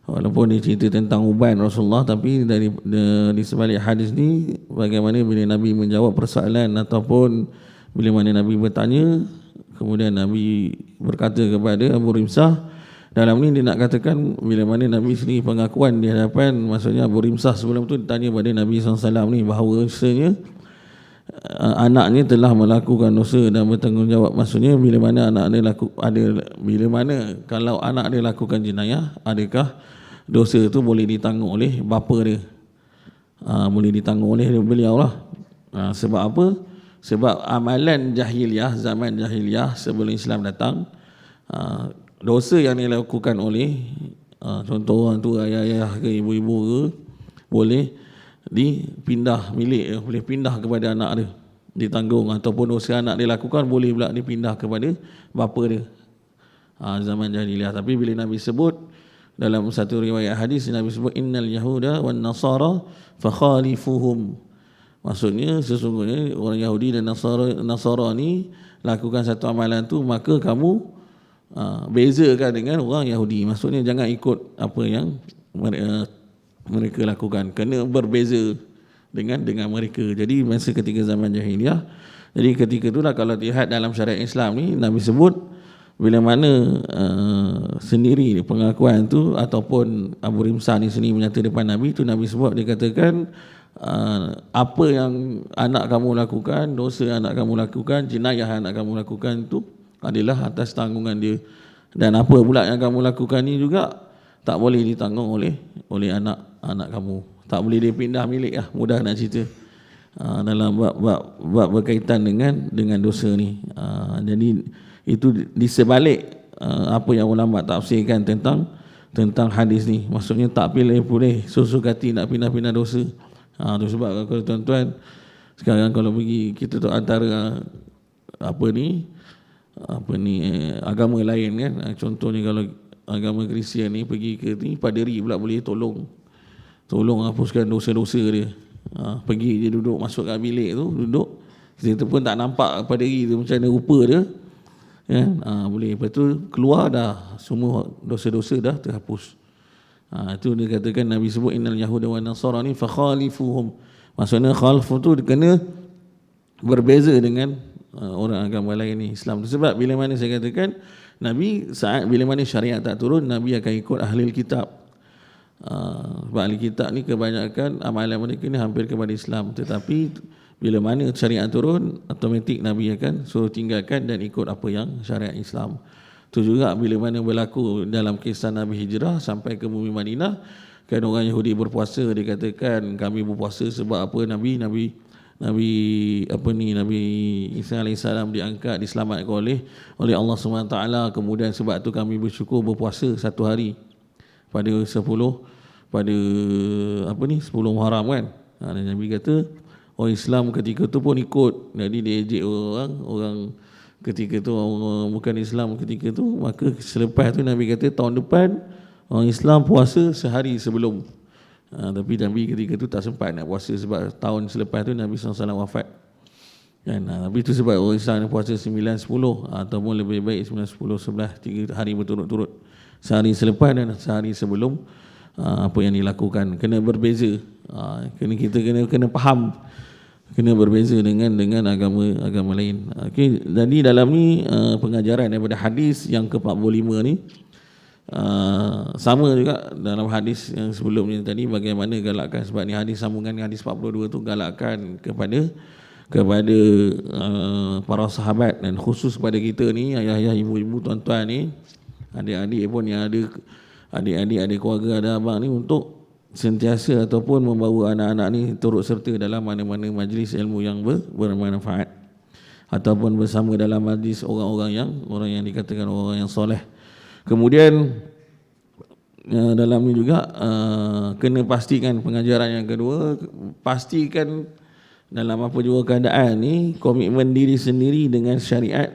walaupun dia cerita tentang uban Rasulullah, tapi di sebalik hadis ni bagaimana bila Nabi menjawab persoalan ataupun bila mana Nabi bertanya, kemudian Nabi berkata kepada Abu Rimsah. Dalam ni dia nak katakan bila mana Nabi sendiri pengakuan di hadapan, maksudnya Abu Rimsah sebelum tu ditanya pada Nabi SAW ni bahawa rasanya anaknya telah melakukan dosa dan bertanggungjawab. Maksudnya bila mana anak dia bila mana kalau anak dia lakukan jenayah, adakah dosa itu boleh ditanggung oleh bapa dia? Boleh ditanggung oleh beliau lah. Sebab apa? Sebab amalan jahiliah, zaman jahiliah sebelum Islam datang, dosa yang dilakukan oleh contoh orang tua, ayah-ayah ke ibu-ibu ke, boleh dipindah milik, boleh pindah kepada anak dia ditanggung, ataupun dosa anak dia lakukan boleh pula dipindah kepada bapa dia, zaman jahiliah. Tapi bila Nabi sebut dalam satu riwayat hadis, Nabi sebut innal yahuda wan nasara fakhalifuhum, maksudnya sesungguhnya orang Yahudi dan Nasara ni lakukan satu amalan tu, maka kamu bezakan dengan orang Yahudi. Maksudnya jangan ikut apa yang mereka lakukan, kena berbeza dengan mereka. Jadi masa ketika zaman jahiliah, jadi ketika itulah kalau lihat dalam syariat Islam ni, Nabi sebut bila mana sendiri pengakuan tu ataupun Abu Rimsah ni sendiri menyata depan Nabi tu, Nabi sebut, dia katakan apa yang anak kamu lakukan, dosa anak kamu lakukan, jenayah anak kamu lakukan tu adalah atas tanggungan dia, dan apa pula yang kamu lakukan ni juga tak boleh ditanggung oleh anak kamu, tak boleh dipindah milik lah, mudah nak cerita dalam bab berkaitan dengan dosa ni. Jadi itu di sebalik apa yang ulama tafsirkan tentang hadis ni, maksudnya tak boleh susuk hati nak pindah-pindah dosa. Itu sebab kalau tuan-tuan sekarang kalau pergi kita tu antara agama lain kan, contohnya kalau agama Kristian ni pergi ke ni, paderi pula boleh tolong hapuskan dosa-dosa dia. Pergi dia duduk masuk kat bilik tu, duduk, kita pun tak nampak paderi tu macam mana rupa dia kan, boleh, lepas tu keluar dah semua dosa-dosa dah terhapus. Itu dia katakan, Nabi sebut innal yahuda wan nasara ni fakhalifuhum, maksudnya khalf tu kena berbeza dengan orang agama lain ni, Islam tu. Sebab bila mana saya katakan Nabi saat bila mana syariat tak turun, Nabi akan ikut ahli kitab. Sebab ahli kitab ni kebanyakan amalan mereka ni hampir kepada Islam, tetapi bila mana syariat turun, automatik Nabi akan suruh tinggalkan dan ikut apa yang syariat Islam. Itu juga bila mana berlaku dalam kisah Nabi hijrah sampai ke bumi Madinah, kan orang Yahudi berpuasa, dia katakan kami berpuasa sebab apa? Nabi Nabi Isa alaihissalam diangkat, diselamatkan oleh Allah SWT. Kemudian sebab tu kami bersyukur berpuasa satu hari pada 10 Muharram kan. Dan Nabi kata orang Islam ketika tu pun ikut. Jadi dia ejek orang ketika tu orang bukan Islam ketika tu. Maka selepas tu Nabi kata tahun depan orang Islam puasa sehari sebelum. Tapi Nabi ketika tu tak sempat nak puasa sebab tahun selepas tu Nabi SAW wafat kan. Tapi itu sebab orang Islam puasa 9, 10 ataupun lebih baik 9, 10, 11 3 hari berturut-turut, sehari selepas dan sehari sebelum apa yang dilakukan. Kena berbeza, kita kena faham, kena berbeza dengan agama lain. Okey, jadi dalam ni pengajaran daripada hadis yang ke-45 ni sama juga dalam hadis yang sebelumnya tadi, bagaimana galakkan, sebab ni hadis sambungan hadis 42 tu, galakkan kepada para sahabat dan khusus kepada kita ni, ayah-ayah, ibu-ibu, tuan-tuan ni, adik-adik pun yang ada adik-adik keluarga, ada abang ni, untuk sentiasa ataupun membawa anak-anak ni turut serta dalam mana-mana majlis ilmu yang bermanfaat ataupun bersama dalam majlis orang yang dikatakan orang yang soleh. Kemudian dalam ni juga kena pastikan pengajaran yang kedua, pastikan dalam apa juga keadaan ni komitmen diri sendiri dengan syariat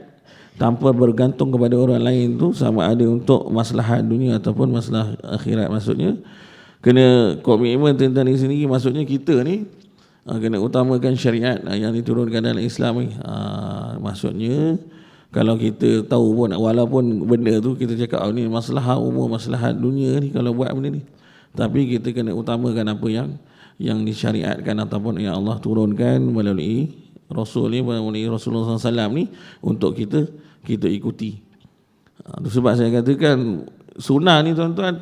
tanpa bergantung kepada orang lain tu, sama ada untuk maslahat dunia ataupun masalah akhirat. Maksudnya kena komitmen tentang diri sendiri, maksudnya kita ni kena utamakan syariat yang diturunkan dalam Islam ni. Maksudnya kalau kita tahu pun, walaupun benda tu kita cakap ni masalah umum, masalah dunia ni kalau buat benda ni, tapi kita kena utamakan apa yang disyariatkan ataupun yang Allah turunkan melalui Rasul ni, melalui Rasulullah SAW ni, untuk kita ikuti. Sebab saya katakan sunnah ni tuan-tuan,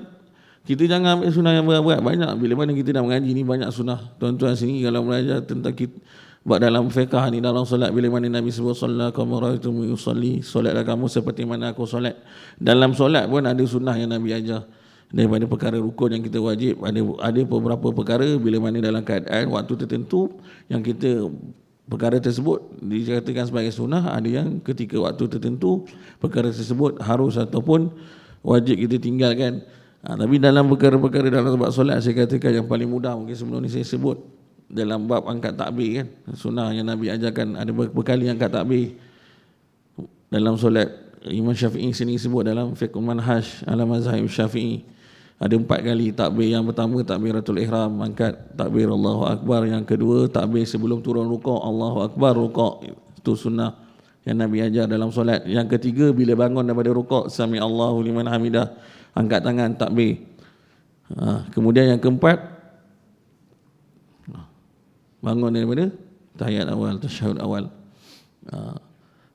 kita jangan ambil sunnah yang berat-berat. Banyak bila mana kita dah mengaji ni, banyak sunnah. Tuan-tuan sini kalau belajar tentang kita buat dalam fiqah ni, dalam solat, bila mana Nabi sebut solat kamu ra'aitum yusalli, solatlah kamu seperti mana aku solat. Dalam solat pun ada sunnah yang Nabi ajar. Daripada perkara rukun yang kita wajib, ada beberapa perkara bila mana dalam keadaan waktu tertentu yang kita perkara tersebut dikatakan sebagai sunnah, ada yang ketika waktu tertentu perkara tersebut harus ataupun wajib kita tinggalkan. Tapi dalam perkara-perkara dalam bab solat, saya katakan yang paling mudah mungkin sebelum ni saya sebut dalam bab angkat takbir kan, sunnah yang Nabi ajarkan, ada berkali angkat takbir dalam solat. Imam Syafi'i sini sebut dalam Fiqhul Manhaj ala mazhab Syafi'i, ada 4 kali takbir. Yang pertama takbiratul ihram, angkat takbir Allahu Akbar. Yang kedua takbir sebelum turun rukuk, Allahu Akbar, rukuk. Itu sunnah yang Nabi ajar dalam solat. Yang ketiga bila bangun daripada rukuk, sami Allahu liman hamidah, angkat tangan takbir. Kemudian yang keempat, bangun daripada tahiyat awal, tasyahud awal.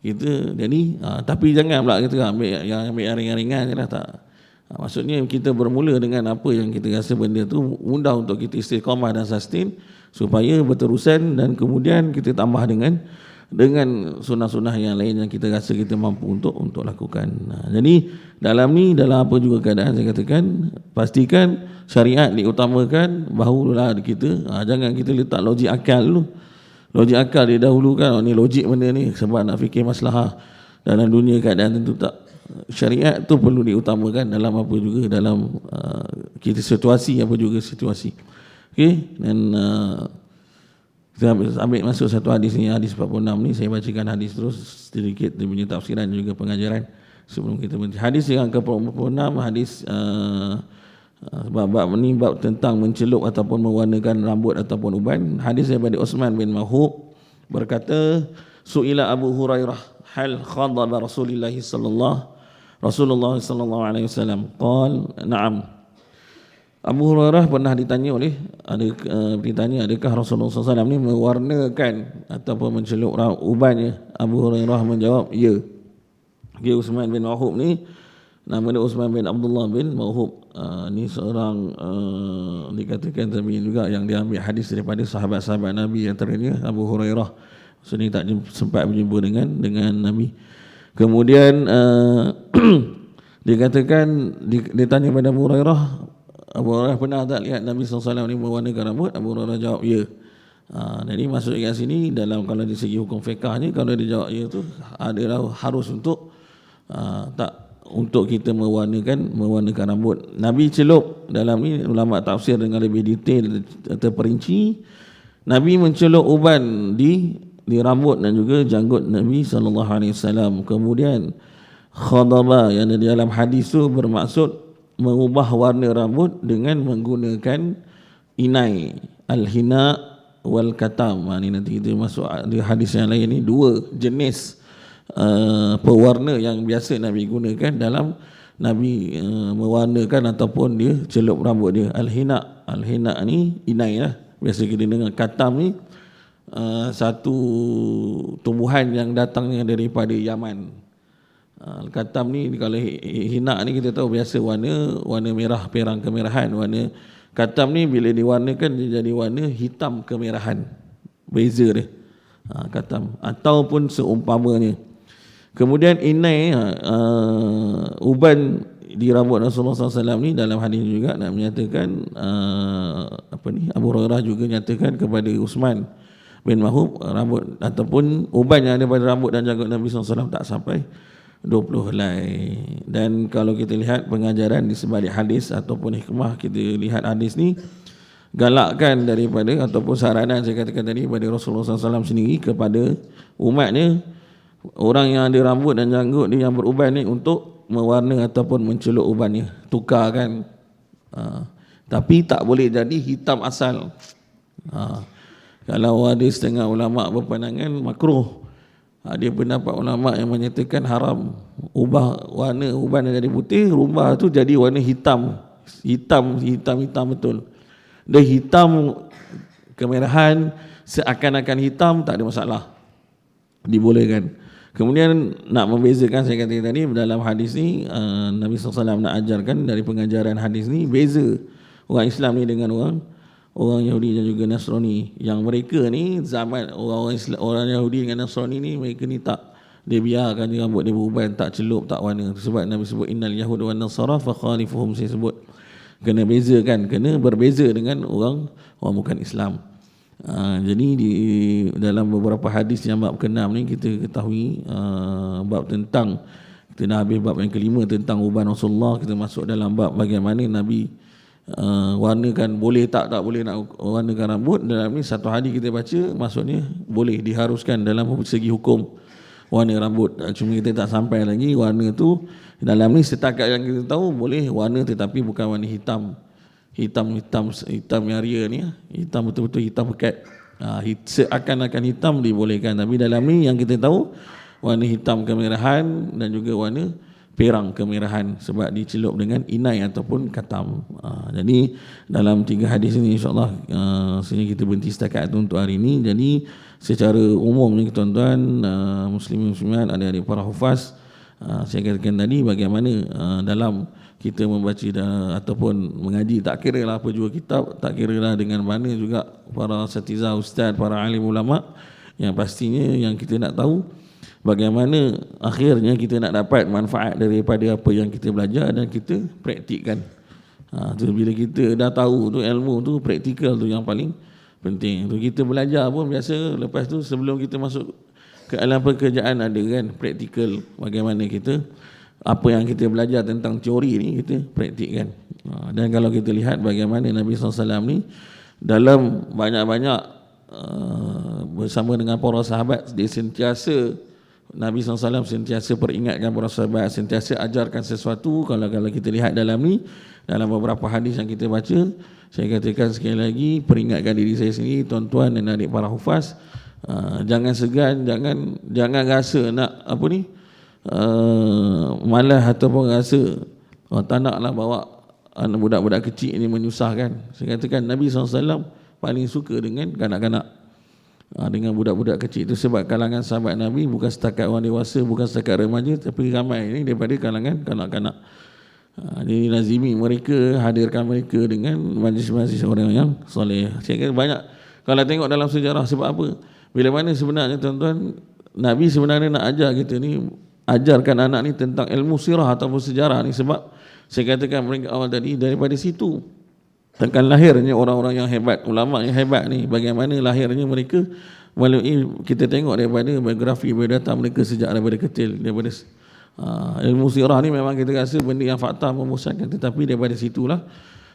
Kita jadi tapi jangan pula kita ambil yang ringan-ringan je lah, tak. Maksudnya kita bermula dengan apa yang kita rasa benda tu mudah untuk kita istiqamah dan sustain, supaya berterusan, dan kemudian kita tambah dengan sunnah-sunnah yang lain yang kita rasa kita mampu untuk lakukan. Jadi dalam apa juga keadaan, saya katakan pastikan syariat diutamakan, barulah kita jangan kita letak logik akal dulu. Logik akal dia dahulukan, ni logik benda ni sebab nak fikir masalah dalam dunia keadaan tentu tak. Syariat tu perlu diutamakan dalam apa juga, dalam kita situasi apa juga situasi. Okey, dan kita ambil masuk satu hadis ni, hadis 46 ni. Saya bacakan hadis terus sedikit, dia punya tafsiran juga pengajaran sebelum kita berhenti. Hadis yang ke-46, hadis bab ni bab tentang mencelup ataupun mewarnakan rambut ataupun uban. Hadis daripada Uthman bin Mahub berkata, su'ila Abu Hurairah hal khadaba Rasulullah sallallahu alaihi wasallam, qal na'am. Abu Hurairah pernah ditanya adakah Rasulullah SAW ni mewarnakan ataupun mencelup ubannya. Abu Hurairah menjawab, ya. Okay, Uthman bin Mahub ni nama dia Uthman bin Abdullah bin Mahub. Ni seorang dikatakan tabi'in juga yang diambil hadis daripada sahabat-sahabat Nabi, antaranya Abu Hurairah. So ni tak sempat berjumpa dengan Nabi. Kemudian dikatakan dia tanya pada Abu Hurairah, Abu Hurairah pernah tak lihat Nabi SAW ni mewarnakan rambut? Abu Hurairah jawab, ya. Jadi masuk kat sini dalam kalau dari segi hukum fiqahnya, kalau dia jawab ya tu adalah harus untuk tak untuk kita mewarnakan rambut. Nabi celup dalam ni ulama tafsir dengan lebih detail terperinci. Nabi mencelup uban di rambut dan juga janggut Nabi sallallahu alaihi wasallam. Kemudian khadaba yang di dalam hadis tu bermaksud mengubah warna rambut dengan menggunakan inai, al-hina wal katam. Ini nanti kita masuk di hadis yang lain ni, dua jenis pewarna yang biasa Nabi gunakan dalam Nabi mewarnakan ataupun dia celup rambut dia. Al-hina ni inai lah, biasa kita dengar. Katam ni satu tumbuhan yang datangnya daripada Yaman. Katam ni, kalau hina ni kita tahu biasa warna merah, perang kemerahan. Warna katam ni bila diwarnakan dia jadi warna hitam kemerahan, beza dia katam ataupun seumpamanya. Kemudian inai uban di rambut Rasulullah SAW ni dalam hadis juga nak menyatakan Abu Hurairah juga nyatakan kepada Uthman bin Mahub, rambut ataupun uban yang ada pada rambut dan janggut Nabi SAW tak sampai 20 helai. Dan kalau kita lihat pengajaran di sebalik hadis ataupun hikmah, kita lihat hadis ni galakkan daripada ataupun saranan saya katakan tadi pada Rasulullah SAW sendiri kepada umatnya, orang yang ada rambut dan janggut dia yang beruban ni, untuk mewarna ataupun mencelup ubannya, tukarkan. Tapi tak boleh jadi hitam asal. Kalau ada setengah ulama berpandangan makruh. Ada pendapat ulama yang menyatakan haram, ubah warna uban jadi putih, rubah tu jadi warna hitam betul. Dia hitam kemerahan, seakan-akan hitam, tak ada masalah, dibolehkan. Kemudian nak membezakan, saya kata tadi dalam hadis ni Nabi SAW nak ajarkan dari pengajaran hadis ni, beza orang Islam ni dengan orang Yahudi dan juga Nasrani. Yang mereka ni zaman orang Yahudi dengan Nasrani ni, mereka ni tak, dia biarkan rambut dia beruban, tak celup, tak warna. Sebab Nabi sebut innal yahud wan nasara fa khalifuhum, saya sebut kena bezakan, kena berbeza dengan orang bukan Islam. Jadi di dalam beberapa hadis yang bab ke-6 ni kita ketahui bab tentang, kita dah habis bab yang kelima tentang uban Rasulullah, kita masuk dalam bab bagaimana Nabi warnakan, boleh tak boleh nak warnakan rambut. Dalam ni satu hadis kita baca, maksudnya boleh, diharuskan dalam segi hukum warna rambut. Cuma kita tak sampai lagi warna tu dalam ni, setakat yang kita tahu boleh warna tetapi bukan warna hitam yang ria ni, hitam betul-betul hitam pekat. Seakan-akan hitam dibolehkan, tapi dalam ni yang kita tahu warna hitam kemerahan dan juga warna perang kemerahan, sebab dicelup dengan inai ataupun katam. Jadi dalam 3 hadis ini insyaAllah sini kita berhenti setakat itu untuk hari ini. Jadi secara umumnya tuan-tuan muslimin muslimat, adik-adik para hufaz, saya katakan tadi bagaimana dalam kita membaca ataupun mengaji, tak kira lah apa jua kitab, tak kira lah dengan mana juga para asatizah, ustaz, para alim ulama, yang pastinya yang kita nak tahu bagaimana akhirnya kita nak dapat manfaat daripada apa yang kita belajar dan kita praktikkan. Tu bila kita dah tahu tu ilmu tu, praktikal tu yang paling penting. Tu kita belajar pun biasa, lepas tu sebelum kita masuk ke alam pekerjaan ada kan praktikal, bagaimana kita apa yang kita belajar tentang teori ni kita praktikkan. Dan kalau kita lihat bagaimana Nabi SAW ni dalam banyak-banyak bersama dengan para sahabat, dia sentiasa, Nabi SAW sentiasa peringatkan para sahabat, sentiasa ajarkan sesuatu. Kalau kita lihat dalam ni, dalam beberapa hadis yang kita baca, saya katakan sekali lagi, peringatkan diri saya sendiri, tuan-tuan dan adik para hufaz, jangan segan, jangan rasa nak malas ataupun rasa tak naklah bawa anak budak-budak kecil ini menyusahkan. Saya katakan Nabi SAW paling suka dengan kanak-kanak, dengan budak-budak kecil itu, sebab kalangan sahabat Nabi bukan setakat orang dewasa, bukan setakat remaja, tapi ramai ini daripada kalangan kanak-kanak. Jadi lazimi mereka, hadirkan mereka dengan majlis-majlis orang yang soleh. Saya kira banyak kalau tengok dalam sejarah. Sebab apa? Bila mana sebenarnya tuan-tuan, Nabi sebenarnya nak ajar kita ni, ajarkan anak ni tentang ilmu sirah ataupun sejarah ni, sebab saya katakan mereka awal tadi daripada situ Tentang lahirnya orang-orang yang hebat, ulama yang hebat ni, bagaimana lahirnya mereka, melalui kita tengok daripada biografi biodata mereka sejak daripada kecil, daripada ilmu sirah ni memang kita rasa benda yang fakta membosankan, tetapi daripada situlah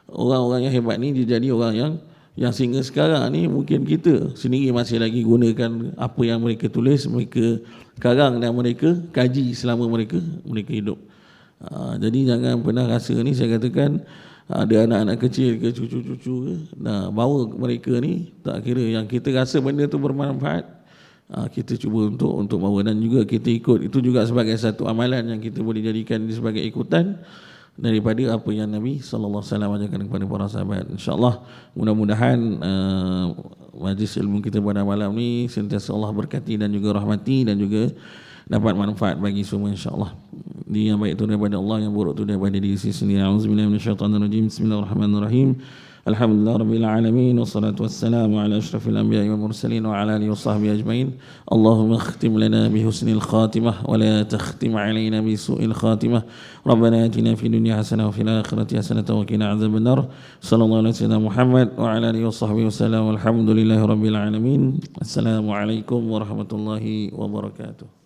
orang-orang yang hebat ni dia jadi orang yang sehingga sekarang ni mungkin kita sendiri masih lagi gunakan apa yang mereka tulis, mereka karang dan mereka kaji selama mereka hidup. Jadi jangan pernah rasa ni, saya katakan ada anak-anak kecil ke cucu-cucu ke, bawa mereka ni, tak kira yang kita rasa benda tu bermanfaat, kita cuba untuk bawa, dan juga kita ikut, itu juga sebagai satu amalan yang kita boleh jadikan sebagai ikutan daripada apa yang Nabi SAW ajarkan kepada para sahabat. InsyaAllah mudah-mudahan majlis ilmu kita pada malam ni sentiasa Allah berkati dan juga rahmati, dan juga dapat manfaat bagi semua insyaAllah. Yang baik itu daripada Allah, yang buruk itu daripada diri sendiri. A'udzubillahi minasyaitanirrajim. Bismillahirrahmanirrahim. Alhamdulillah rabbil alamin, wassalatu wassalamu ala asyrafil anbiya'i wal mursalin wa ala alihi washabbihi ajmain. Allahumma khtim lana bi husnil khatimah wa la takhtim alaina bi su'il khatimah. Rabbana atina fid dunya hasanah wa fil akhirati hasanah wa qina adzaban nar. Sallallahu alaihi wasallam Muhammad wa ala alihi washabbihi wasallam. Walhamdulillahi rabbil alamin. Assalamualaikum warahmatullahi wabarakatuh.